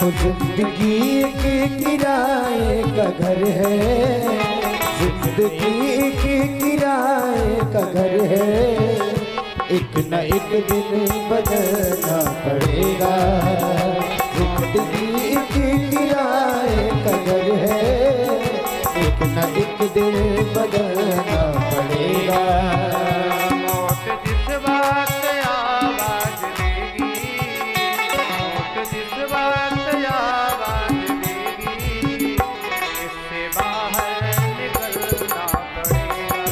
जिंदगी के किराए का घर है, जिंदगी के किराए का घर है, एक न एक दिन बदलना पड़ेगा। जिंदगी के किराए का घर है, एक न एक दिन बदलना पड़ेगा। मौत जिस वक्त आवाज देगी, मौत जिस वक्त आवाज देगी, इससे बाहर निकलना पड़ेगा।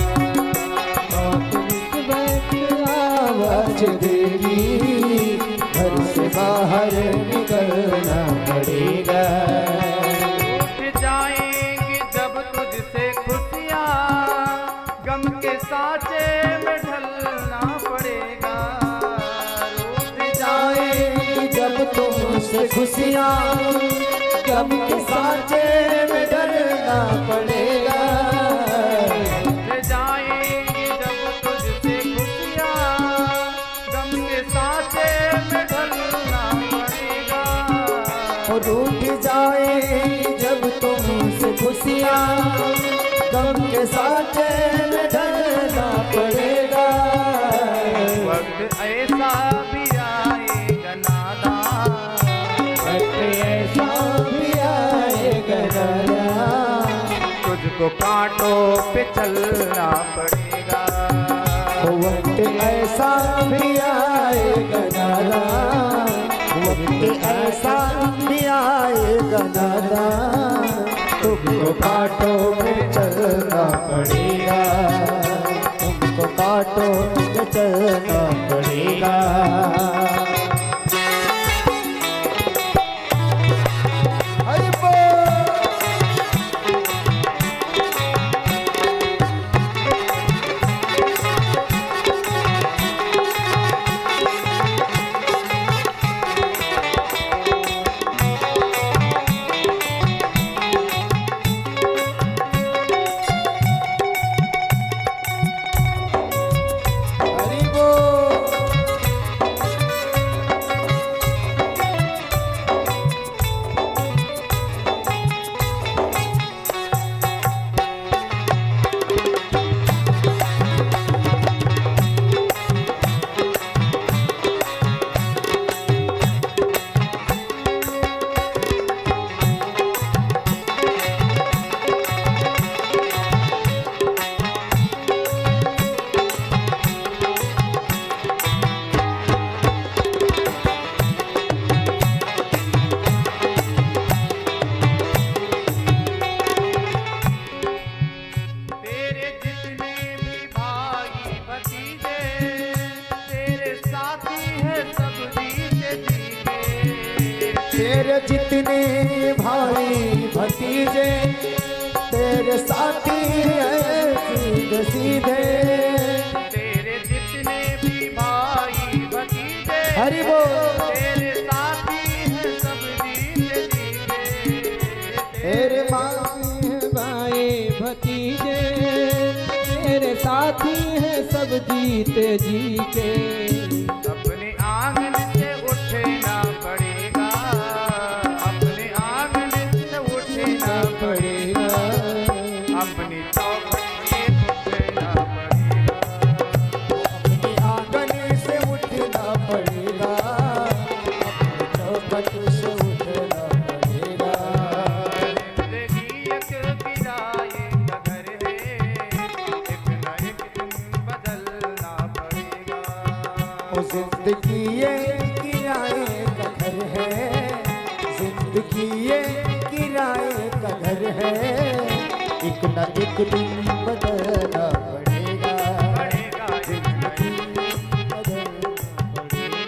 मौत जिस वक्त आवाज देगी, घर से बाहर निकलना पड़ेगा। उठ जाएंगी जब तुझसे खुशियाँ, गम के साँचे में ढलना पड़ेगा। उठ जाएंगी जब तुमसे खुशियाँ, गम के साँचे में ढलना पड़ेगा। उठ जाएंगी जब तुझसे खुशियाँ, गम के साँचे में ढलना पड़ेगा। और उठ जाएंगी जब तुमसे खुशियाँ, गम के साँचे में ढलना पड़ेगा। वक्त ऐसा भी आएगा नादान, वक्त ऐसा भी आएगा नादान, तुझको कांटों पे चलना पड़ेगा। वक्त ऐसा भी आएगा नादान, वक्त ऐसा भी आएगा नादान, तुमको कांटों में चलना पड़ेगा। तुमको कांटों में चलना पड़ेगा। हरि बोल। हरि बोल। तेरे जितने भी भाई भतीजे, तेरे साथी हैं सब जीते जीते। तेरे जितने भाई भतीजे, तेरे साथी हैं सीधे सीधे। तेरे जितने भी भाई भतीजे, हरि बोल। तेरे साथी हैं सब जीते जीते। तेरे भाई भतीजे, तेरे साथी हैं सब जीते जी के। अपने आंगन से उठना पड़ेगा, अपने आंगन से उठना पड़ेगा, अपनी चौखट से उठना पड़ेगा। अपने आंगन से उठना पड़ेगा, अपने चौखट से उठना पड़ेगा। जिंदगी एक किराए का घर है, एक न एक दिन बदलना पड़ेगा। ओ जिंदगी ये किराए का घर है, जिंदगी ये किराए का घर है, एक न एक दिन बदलना पड़ेगा। पड़ेगा जिंदगी बदलना पड़ेगा।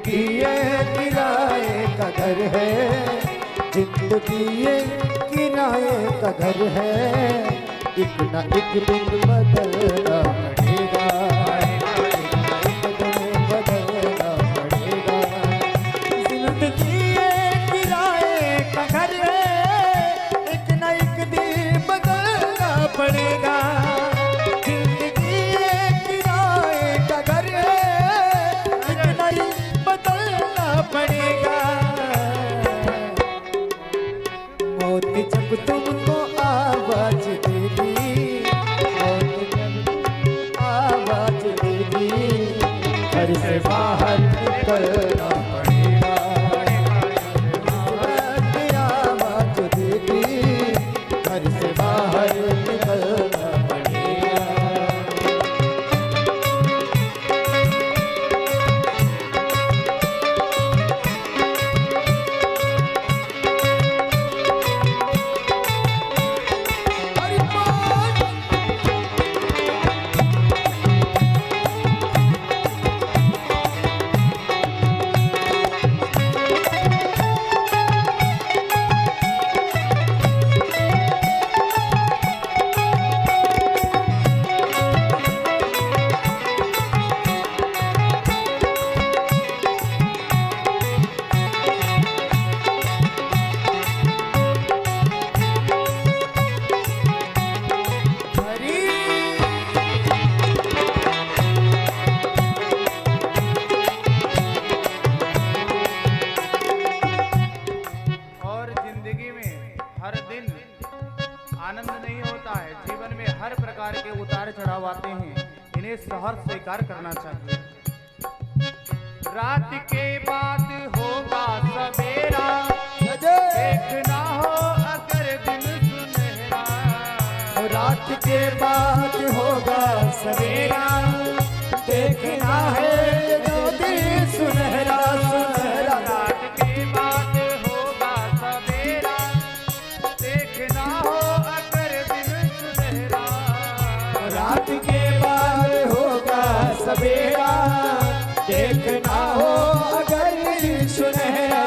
जिंदगी ये किराए का घर है, जिंदगी ये किराए का घर है, एक न एक दिन बदलना पड़ेगा, एक दिन बदलना पड़ेगा। जिंदगी ये किराए का घर है, एक न एक दिन बदलना पड़ेगा। जिंदगी ये किराए का घर है, एक न एक बदलना पड़ेगा। मौत जब तुमको आवाज देगी, मौत जब आवाज देगी, घर से बाहर निकलना पड़ेगा। मौत आवाज देगी, घर से बाहर निकलना पड़ेगा। हरि बोल। और जिंदगी में हर दिन आनंद नहीं होता है, जीवन में हर प्रकार के उतार चढ़ाव आते हैं, इन्हें सहर्ष स्वीकार करना चाहिए। रात के बाद होगा सवेरा, देखना हो अगर दिन सुनहरा। रात के बाद होगा सवेरा, देखना है जो दिन सुनहरा सुनहरा। रात के बाद होगा सवेरा, देखना हो अगर दिन सुनहरा। रात के बाद होगा सवेरा, देखना हो अगर दिन सुनहरा।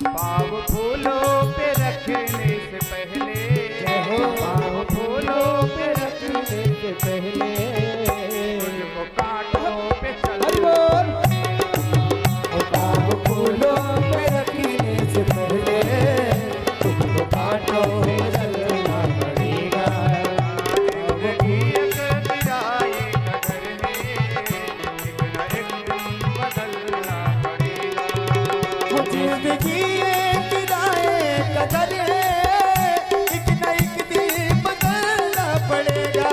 पाँव फूलों पे रखने से पहले, जय हो पाँव फूलों पे रखने से पहले, तुझको कांटों पे चल। हरि बोल। ओ पाँव फूलों पे रखने से पहले, तुमको कांटों पे चलना पड़ेगा। जिंदगी एक किराए का घर है, एक न एक दिन बदलना पड़ेगा। वो जिंदगी ये किराए का घर है, एक न एक दिन बदलना पड़ेगा।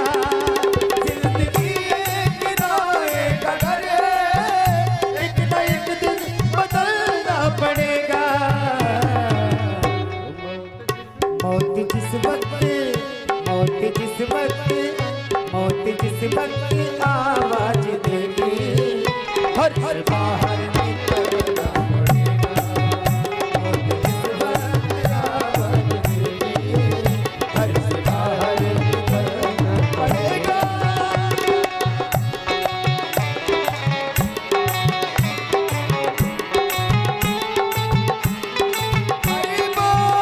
जिंदगी ये किराए का घर है, एक न एक दिन बदलना पड़ेगा। मौत जिस वक्त, मौत जिस वक्त, मौत जिस वक्त आवाज देगी, हर हर बाहर निकलना पड़ेगा। मौत जिस वक्त आवाज देगी, हर से बाहर निकलना पड़ेगा। हरि बोल।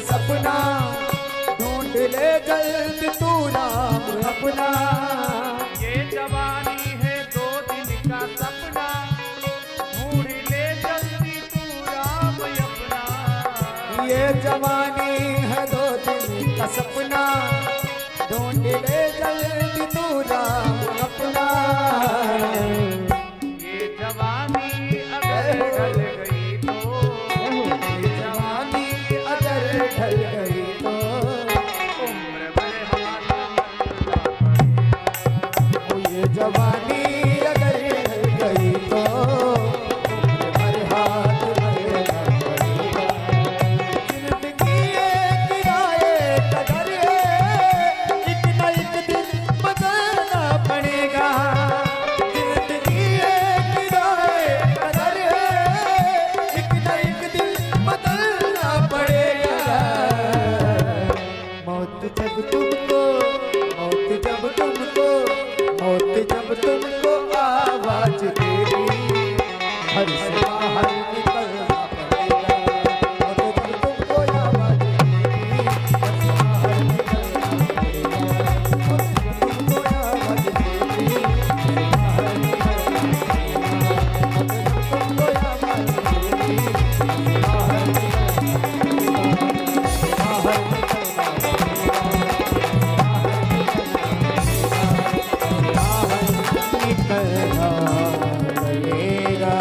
सपना, ढूंढ ले जल्द तू राम अपना। ये जवानी है 2 दिन का सपना, ढूंढ ले जल्दी तू राम अपना। ये जवानी है 2 दिन का सपना, ढूंढ ले जल्दी तू राम अपना। ये जवानी अगर ढल गई तो, ये जवानी अगर ढल गई तो, उम्र भर हमारा ओ ये जवानी अगर ढल गई तो, उम्र भर हाथ भरना पड़ेगा। जिंदगी एक किराए का घर है, एक न एक दिन बदलना पड़ेगा। जिंदगी एक किराए का घर है, एक न एक दिन बदलना पड़ेगा। मौत जब तुमको, मौत जब तुमको, मौत जब तुमको आवाज देगी, घर से बाहर निकलना पड़ेगा। मौत जब तुमको आवाज देगी, घर से बाहर निकलना पड़ेगा। मौत जब तुमको आवाज देगी, घर से बाहर निकलना पड़ेगा। मौत जब तुमको आवाज देगी, घर से बाहर निकलना पड़ेगा।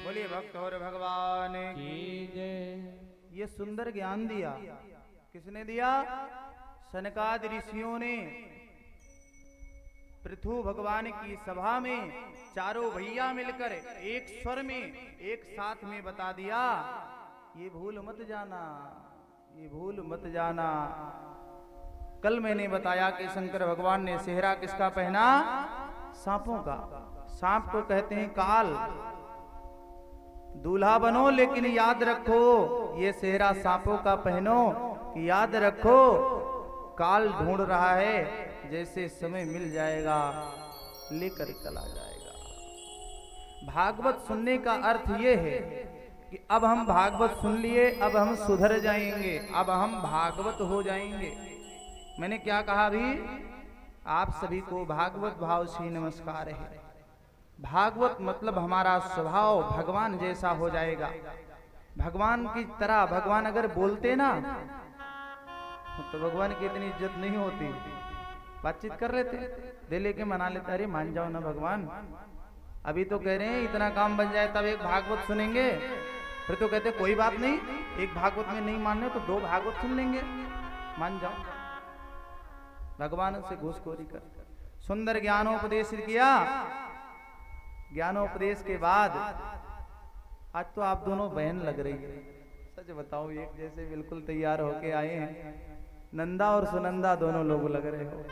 बोलिए भक्त और भगवान की जय। ये सुंदर ज्ञान दिया किसने दिया? सनकादि ऋषियों ने पृथु भगवान की सभा में चारों भैया मिलकर एक स्वर में एक साथ में बता दिया, ये भूल मत जाना, ये भूल मत जाना। कल मैंने बताया कि शंकर भगवान ने सेहरा किसका पहना? सांपों का। सांप को कहते हैं काल। दूल्हा बनो लेकिन याद रखो ये सेहरा सांपों का पहनो, कि याद रखो काल ढूंढ रहा है, जैसे समय मिल जाएगा लेकर चला जाएगा। भागवत सुनने का अर्थ ये है कि अब हम भागवत सुन लिए, अब हम सुधर जाएंगे, अब हम भागवत हो जाएंगे। मैंने क्या कहा अभी? आप सभी को भागवत भाव से नमस्कार है। भागवत मतलब हमारा स्वभाव भगवान जैसा हो जाएगा। भगवान की तरह भगवान अगर बोलते ना तो भगवान की इतनी इज्जत नहीं होती। बातचीत कर रहे थे, दे लेके मना लेते, अरे मान जाओ ना भगवान, अभी तो कह रहे हैं इतना काम बन जाए तब एक भागवत सुनेंगे। फिर तो कहते कोई बात नहीं, एक भागवत में नहीं मानने तो 2 भागवत सुन लेंगे, मान जाओ। भगवान से घूसखोरी कर। सुंदर ज्ञानोपदेश किया। ज्ञानोपदेश के बाद आज तो आप दोनों बहन लग रही है। सच बताओ, एक जैसे बिल्कुल तैयार होके आए हैं। नंदा और सुनंदा दोनों लोग लग रहे हो।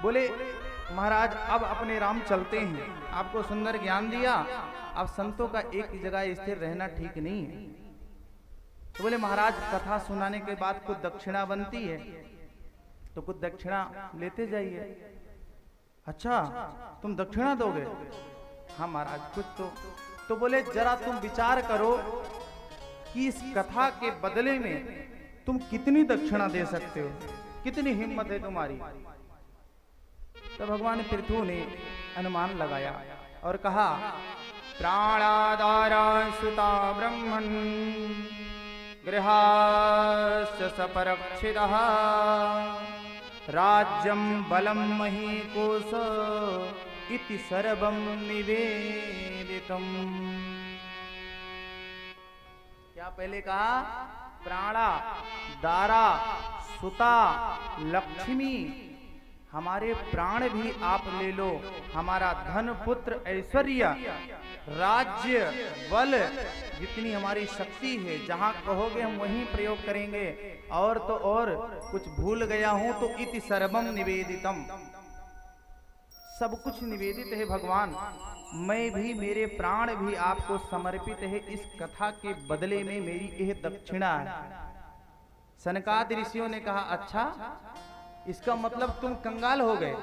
बोले महाराज अब अपने राम चलते हैं, आपको सुंदर ज्ञान दिया, अब संतों का एक जगह स्थिर रहना ठीक नहीं है। तो बोले महाराज कथा सुनाने के बाद कुछ दक्षिणा बनती है, तो कुछ दक्षिणा लेते जाइए। अच्छा तुम दक्षिणा दोगे? हाँ महाराज कुछ तो बोले जरा तुम विचार करो कि इस कथा के बदले में तुम कितनी दक्षिणा दे सकते हो, कितनी हिम्मत है तुम्हारी। तो भगवान पृथु ने अनुमान लगाया और कहा प्राणादारा सुता ब्रह्मण गृहास्य सपरक्षितः राज्यं बलं महीकोश इति सर्वं निवेदितम्। क्या पहले कहा? प्राणा दारा सुता लक्ष्मी, हमारे प्राण भी आप ले लो, हमारा धन पुत्र ऐश्वर्य राज्य बल जितनी हमारी शक्ति है, जहां कहोगे हम वहीं प्रयोग करेंगे, और तो और कुछ भूल गया हूं तो इति सर्वम निवेदितम, सब कुछ निवेदित है भगवान, मैं भी मेरे प्राण भी आपको समर्पित है। इस कथा के बदले में मेरी यह दक्षिणा है। सनकादि ऋषियों ने कहा अच्छा इसका मतलब तुम कंगाल हो गए?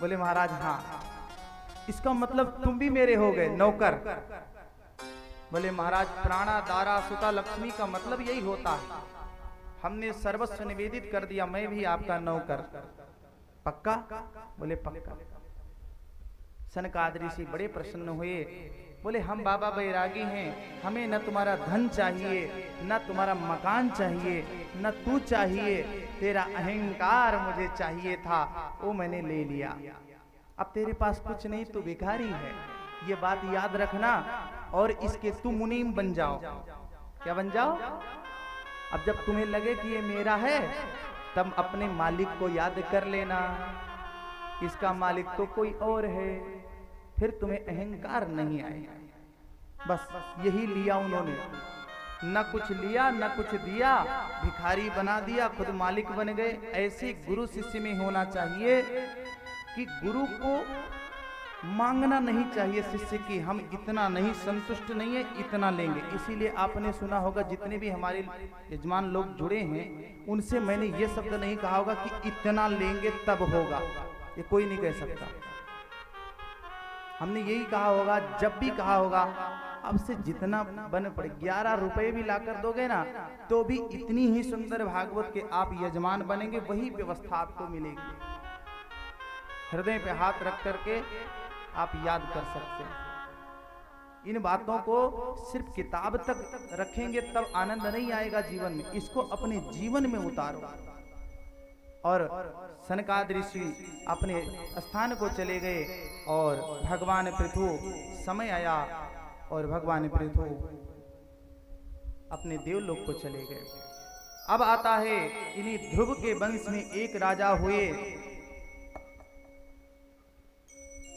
बोले महाराज हाँ। इसका मतलब तुम भी मेरे हो गए नौकर। बोले महाराज प्राणा दारा सुता लक्ष्मी का मतलब यही होता है, हमने सर्वस्व निवेदित कर दिया, मैं भी आपका नौकर। पक्का? बोले पक्का। सनकादिक ऋषि बड़े प्रसन्न हुए, बोले हम बाबा बैरागी हैं, हमें न तुम्हारा धन चाहिए, न तुम्हारा मकान चाहिए, न तू चाहिए, तेरा अहंकार मुझे चाहिए था, वो मैंने ले लिया। अब तेरे पास कुछ नहीं, तू भिखारी है, ये बात याद रखना, और इसके तू मुनीम बन जाओ। क्या बन जाओ? अब जब तुम्हें लगे कि ये मेरा है, तब अपने मालिक को याद कर लेना, इसका मालिक तो कोई और है, फिर तुम्हें अहंकार नहीं आएगा। बस यही लिया उन्होंने, न कुछ लिया न कुछ दिया, भिखारी बना दिया, खुद मालिक बन गए। ऐसे गुरु शिष्य में होना चाहिए कि गुरु को मांगना नहीं चाहिए शिष्य की, हम इतना नहीं, संतुष्ट नहीं है, इतना लेंगे। इसीलिए आपने सुना होगा जितने भी हमारे यजमान लोग जुड़े हैं, उनसे मैंने ये शब्द नहीं कहा होगा कि इतना लेंगे तब होगा, ये कोई नहीं कह सकता। हमने यही कहा होगा, जब भी कहा होगा अब से जितना बन पड़े, 11 रुपए भी लाकर दोगे ना तो भी इतनी ही सुंदर भागवत के आप यजमान बनेंगे, वही व्यवस्था आपको मिलेगी। हृदय पे हाथ रख करके आप याद कर सकते हैं। इन बातों को सिर्फ किताब तक रखेंगे तब आनंद नहीं आएगा जीवन में, इसको अपने जीवन में उतारो। और सनकादिक ऋषि अपने स्थान को चले गए और भगवान पृथु समय आया और भगवान पृथु अपने देवलोक को चले गए। अब आता है इन्हीं ध्रुव के वंश में एक राजा हुए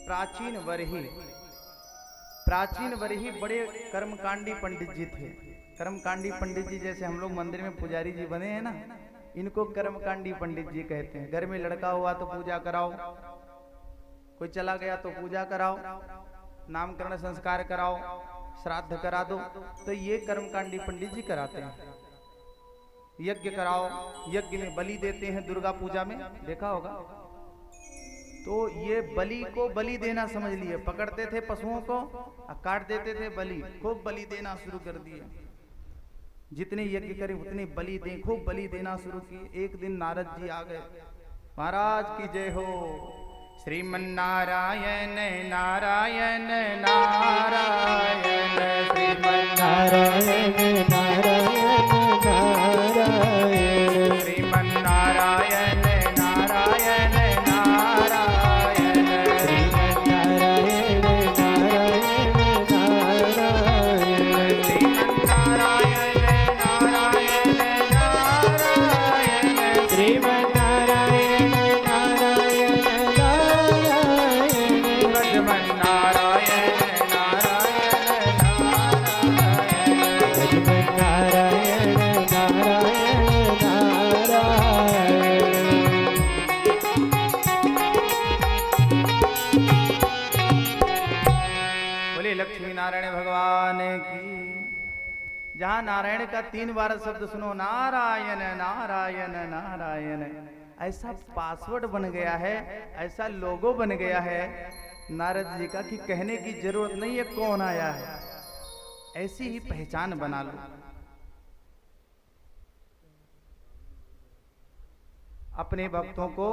प्राचीन वरही। प्राचीन वरही बड़े कर्मकांडी पंडित जी थे। कर्मकांडी पंडित जी जैसे हम लोग मंदिर में पुजारी जी बने हैं ना, इनको कर्मकांडी पंडित जी कहते हैं। घर में लड़का हुआ तो पूजा कराओ, कोई चला गया तो पूजा कराओ, नामकरण संस्कार कराओ, श्राद्ध करा दो, तो ये कर्मकांडी पंडित जी कराते हैं। यज्ञ कराओ, यज्ञ में बलि देते हैं दुर्गा पूजा में, देखा होगा। तो ये बलि को बलि देना समझ लिए, पकड़ते थे पशुओं को काट देते थे बलि, खूब बलि देना शुरू कर दिए। जितने यज्ञ करें उतने बलि दें, खूब बलि देना शुरू किए। एक दिन नारद जी आ गए, महाराज की जय हो, श्रीमन्नारायण नारायण नारायण, श्रीमन्नारायण नारायण नारायण, श्रीमन्नारायण नारायण नारायण, श्रीमन्नारायण जहां नारायण का 3 बार शब्द सुनो, नारायण नारायण नारायण, ऐसा पासवर्ड बन गया है, ऐसा लोगो बन गया है नारद जी का कि कहने की जरूरत नहीं है कौन आया है, ऐसी ही पहचान बना लो। अपने भक्तों को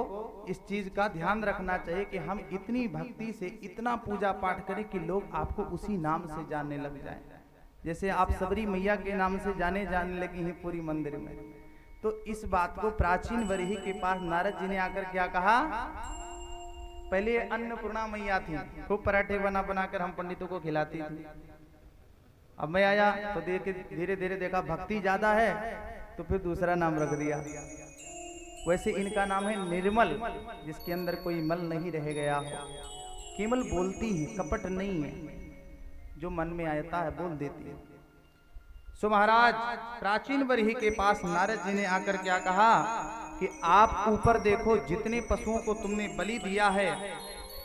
इस चीज का ध्यान रखना चाहिए कि हम इतनी भक्ति से इतना पूजा पाठ करें कि लोग आपको उसी नाम से जानने लग जाएं। जैसे आप सबरी मैया के नाम से जाने लगी हैं पूरी मंदिर में, तो इस बात को प्राचीन वरही के पास नारद जी ने आकर क्या कहा, पहले अन्नपूर्णा मैया थी, खूब पराठे बना बनाकर हम पंडितों को खिलाती थी। अब मैं आया तो धीरे धीरे देखा भक्ति ज्यादा है, तो फिर दूसरा नाम रख दिया। वैसे इनका नाम है निर्मल, जिसके अंदर कोई मल नहीं रह गया हो, केवल बोलती है, कपट नहीं है, जो मन में आता है बोल देती है। सो महाराज प्राचीन वरही के पास नारद जी ने आकर क्या कहा कि आप ऊपर देखो, जितने पशुओं को तुमने बलि दिया है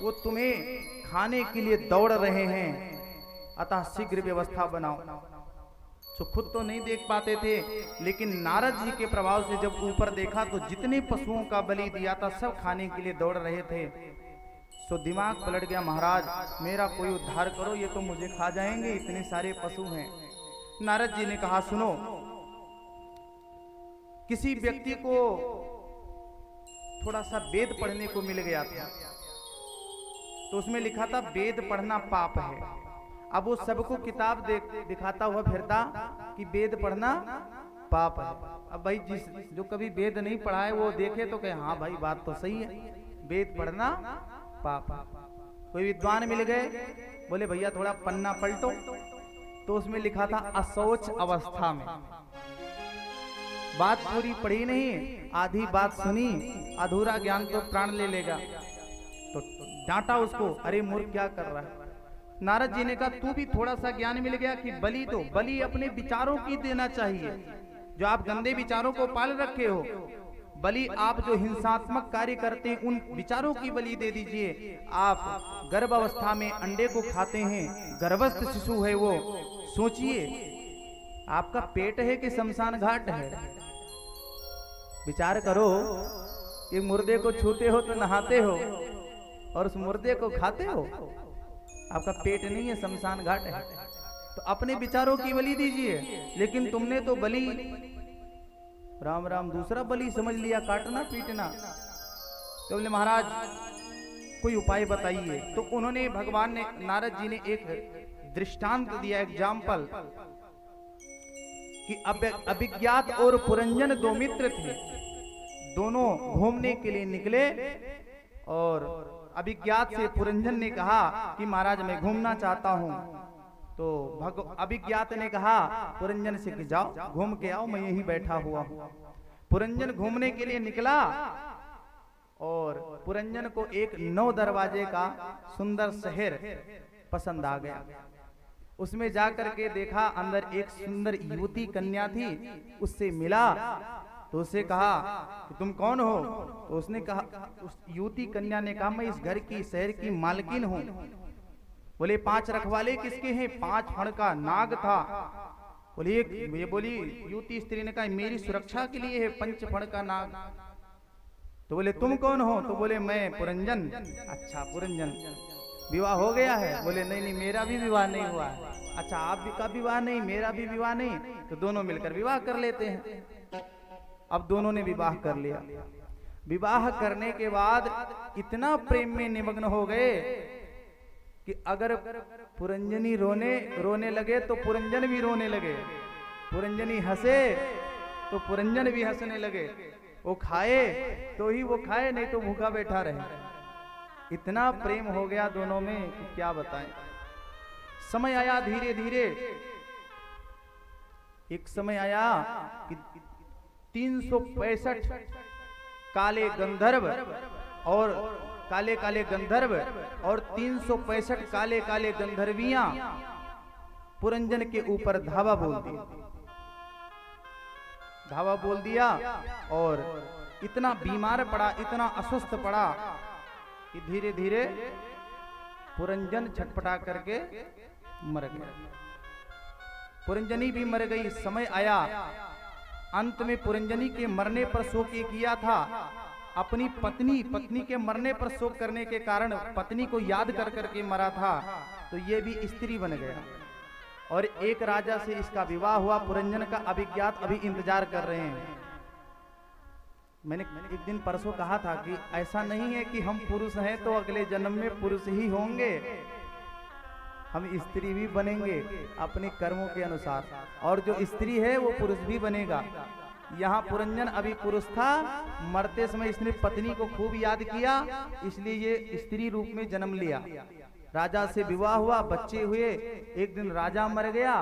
वो तुम्हें खाने के लिए दौड़ रहे हैं, अतः शीघ्र व्यवस्था बनाओ। तो खुद तो नहीं देख पाते थे, लेकिन नारद जी के प्रभाव से जब ऊपर देखा तो जितने पशुओं का बलि दिया था सब खाने के लिए दौड़ रहे थे। सो दिमाग पलट गया, महाराज मेरा कोई उद्धार करो, ये तो मुझे खा जाएंगे, इतने सारे पशु हैं। नारद जी ने कहा सुनो, किसी व्यक्ति को थोड़ा सा वेद पढ़ने को मिल गया था, तो उसमें लिखा था वेद पढ़ना पाप है। अब वो सबको किताब दिखाता हुआ फिरता कि वेद पढ़ना पाप है। अब भाई जो कभी वेद नहीं पढ़ा है वो देखे तो कहे हाँ भाई बात तो सही है, वेद पढ़ना पाप है। कोई विद्वान मिल गए, बोले भैया थोड़ा पन्ना पलटो, तो उसमें लिखा था अशौच अवस्था में। बात पूरी पढ़ी नहीं, आधी बात सुनी, अधूरा ज्ञान तो प्राण ले लेगा। तो डांटा उसको, अरे मूर्ख क्या कर रहा है। नारद जी ने कहा तू भी थोड़ा सा ज्ञान मिल गया कि बलि दो, बलि अपने विचारों की देना चाहिए। जो आप गंदे विचारों को पाल रखे हो, बलि आप जो हिंसात्मक कार्य करते हैं उन विचारों की बलि दे दीजिए। आप गर्भ अवस्था में अंडे को खाते हैं, गर्भस्थ शिशु है वो, सोचिए आपका पेट है कि शमशान घाट है। विचार करो, एक मुर्दे को छूते हो तो नहाते हो और उस मुर्दे को खाते हो, आपका पेट नहीं है शमशान घाट है। तो अपने विचारों की बलि दीजिए, लेकिन तुमने तो बलि राम राम दूसरा बलि समझ लिया, काटना पीटना। तो बोले महाराज कोई उपाय बताइए। तो उन्होंने, भगवान ने, नारद जी ने एक दृष्टांत दिया, एग्जाम्पल, कि अभिज्ञात और पुरंजन दो मित्र थे, दोनों घूमने के लिए निकले और अभिज्ञात से पुरंजन ने कहा कि महाराज मैं घूमना चाहता हूं। तो अभिज्ञात ने कहा पुरंजन से कि जाओ घूम के आओ, मैं यहीं बैठा हुआ हूं। पुरंजन घूमने के लिए निकला और पुरंजन को एक 9 दरवाजे का सुंदर शहर पसंद आ गया। उसमें जाकर के देखा, अंदर एक सुंदर युवती कन्या थी, उससे मिला तो उससे कहा कि तुम कौन हो। तो उसने कहा, उस युवती कन्या ने कहा मैं इस घर की, शहर की मालकिन हूं। बोले 5 रखवाले किसके हैं? 5 फण का नाग था। बोली ये बोली युवती स्त्री ने कहा मेरी सुरक्षा के लिए है 5 फण का नाग। तो बोले तुम कौन हो? तो बोले मैं पुरंजन। अच्छा पुरंजन, विवाह हो गया है? बोले नहीं नहीं मेरा भी विवाह नहीं हुआ है। अच्छा आपका विवाह नहीं, मेरा भी विवाह नहीं, तो दोनों मिलकर विवाह कर लेते हैं। अब दोनों ने विवाह कर लिया। विवाह करने के बाद इतना प्रेम में निमग्न हो गए कि अगर पुरंजनी रोने लगे तो पुरंजन भी रोने लगे, पुरंजनी हंसे तो पुरंजन भी हंसने लगे, वो खाए तो ही वो खाए, नहीं तो भूखा बैठा रहे। इतना प्रेम हो गया दोनों में कि क्या बताएं। समय आया धीरे धीरे, एक समय आया कि 365 काले गंधर्व और काले काले गंधर्व और 365 काले काले गंधर्वियां पुरंजन के ऊपर धावा बोल दिया और इतना बीमार पड़ा, इतना अस्वस्थ पड़ा कि धीरे धीरे पुरंजन छटपटा करके मर गया। पुरंजनी भी मर गई। समय आया, अंत में पुरंजनी के मरने पर शोक ये किया था, अपनी पत्नी के मरने पर शोक करने के कारण पत्नी को याद कर करके मरा था, तो ये भी स्त्री बन गया। और एक राजा से इसका विवाह हुआ। पुरंजन का अभिज्ञात अभी इंतजार कर रहे हैं। मैंने एक दिन परसों कहा था कि ऐसा नहीं है कि हम पुरुष हैं तो अगले जन्म में पुरुष ही होंगे, हम स्त्री भी बनेंगे अपने कर्मों के अनुसार, और जो स्त्री है वो पुरुष भी बनेगा। यहाँ पुरंजन अभी पुरुष था, मरते समय इसने पत्नी को खूब याद किया, इसलिए ये स्त्री रूप में जन्म लिया। राजा से विवाह हुआ, बच्चे हुए। एक दिन राजा मर गया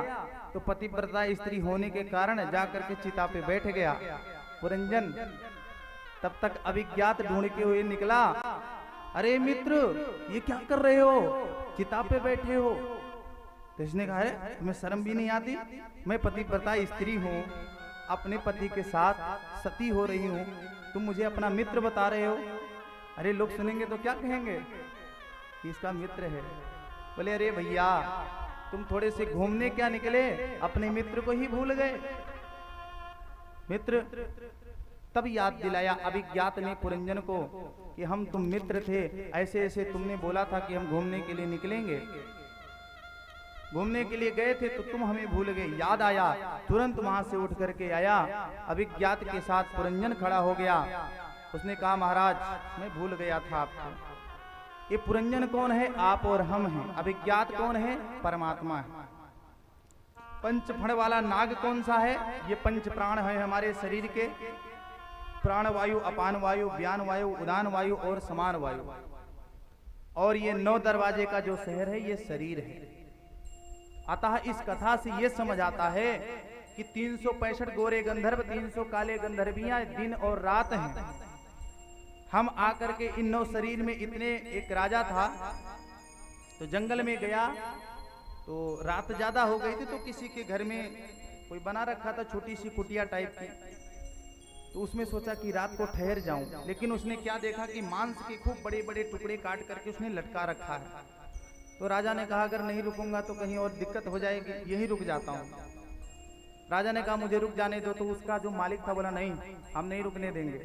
तो पतिव्रता स्त्री होने के कारण जाकर के चिता पे बैठ गया। पुरंजन तब तक अभिज्ञात ढूंढते हुए निकला, अरे मित्र ये क्या कर रहे हो, चिता पे बैठे हो। तो इसने कहा है तुम्हें शर्म भी नहीं आती, मैं पतिव्रता स्त्री हूँ, अपने पति के साथ सती हो रही हूँ, तुम मुझे अपना मित्र बता रहे हो। अरे लोग सुनेंगे तो क्या कहेंगे कि इसका मित्र है। बोले अरे भैया तुम थोड़े से घूमने क्या निकले, अपने मित्र को ही भूल गए। मित्र तब याद दिलाया अभिज्ञात ने पुरंजन को कि हम तुम मित्र थे, ऐसे ऐसे तुमने बोला था कि हम घूमने के लिए निकलेंगे, घूमने के लिए गए थे तो तुम हमें भूल गए। याद आया, तुरंत वहां से उठ करके आया, अभिज्ञात के साथ पुरंजन खड़ा हो गया। उसने कहा महाराज मैं भूल गया था आपको। ये पुरंजन कौन है? आप और हम हैं। अभिज्ञात कौन है? परमात्मा है। पंच फण वाला नाग कौन सा है? ये पंच प्राण है हमारे शरीर के, प्राण वायु, अपान वायु, व्यान वायु, उदान वायु और समान वायु। और ये 9 दरवाजे का जो शहर है ये शरीर है। अतः इस कथा से ये समझ आता है कि 365 गोरे गंधर्व, 300 काले गंधर्वियां दिन और रात हैं। हम आकर के इन 9 शरीर में इतने, एक राजा था तो जंगल में गया तो रात ज्यादा हो गई थी तो किसी के घर में कोई बना रखा था छोटी सी कुटिया टाइप की, तो उसमें सोचा कि रात को ठहर जाऊं। लेकिन उसने क्या देखा कि मांस के खूब बड़े बड़े टुकड़े काट करके उसने लटका रखा है। तो राजा ने कहा अगर नहीं रुकूंगा तो कहीं और दिक्कत हो जाएगी, यही रुक जाता हूँ। राजा ने कहा मुझे रुक जाने दो। तो उसका जो मालिक था बोला नहीं हम नहीं रुकने देंगे।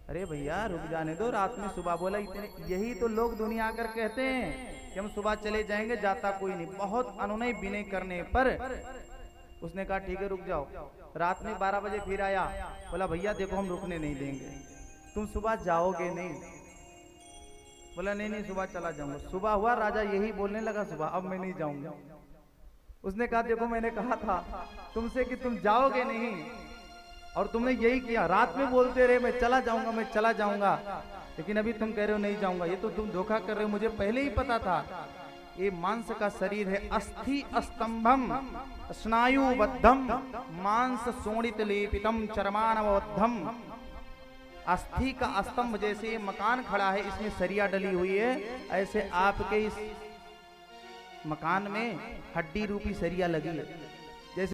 अरे भैया रुक जाने दो, रात में सुबह बोला इतने, यही तो लोग दुनिया आकर कहते हैं कि हम सुबह चले जाएंगे, जाता कोई नहीं। बहुत अनुनय विनय करने पर उसने कहा ठीक है रुक जाओ। रात में 12 बजे फिर आया, बोला भैया देखो हम रुकने नहीं देंगे, तुम सुबह जाओगे नहीं? बोला नहीं नहीं सुबह चला जाऊंगा। सुबह हुआ, राजा यही बोलने लगा सुबह अब मैं नहीं जाऊंगा। उसने कहा देखो मैंने कहा था तुमसे कि तुम जाओगे नहीं और तुमने यही किया, रात में बोलते रहे मैं चला जाऊंगा मैं चला जाऊंगा, लेकिन अभी तुम कह रहे हो नहीं जाऊंगा। ये तो तुम धोखा कर रहे हो, मुझे पहले ही पता था। ये मांस का शरीर है, अस्थि स्तंभम स्नायुबद्धम मांस सोणित लेपितम चरमानवद्धम। अस्थि का स्तंभ जैसे ये मकान खड़ा है, इसमें सरिया डली हुई है, ऐसे आपके इस मकान में हड्डी रूपी सरिया लगी है।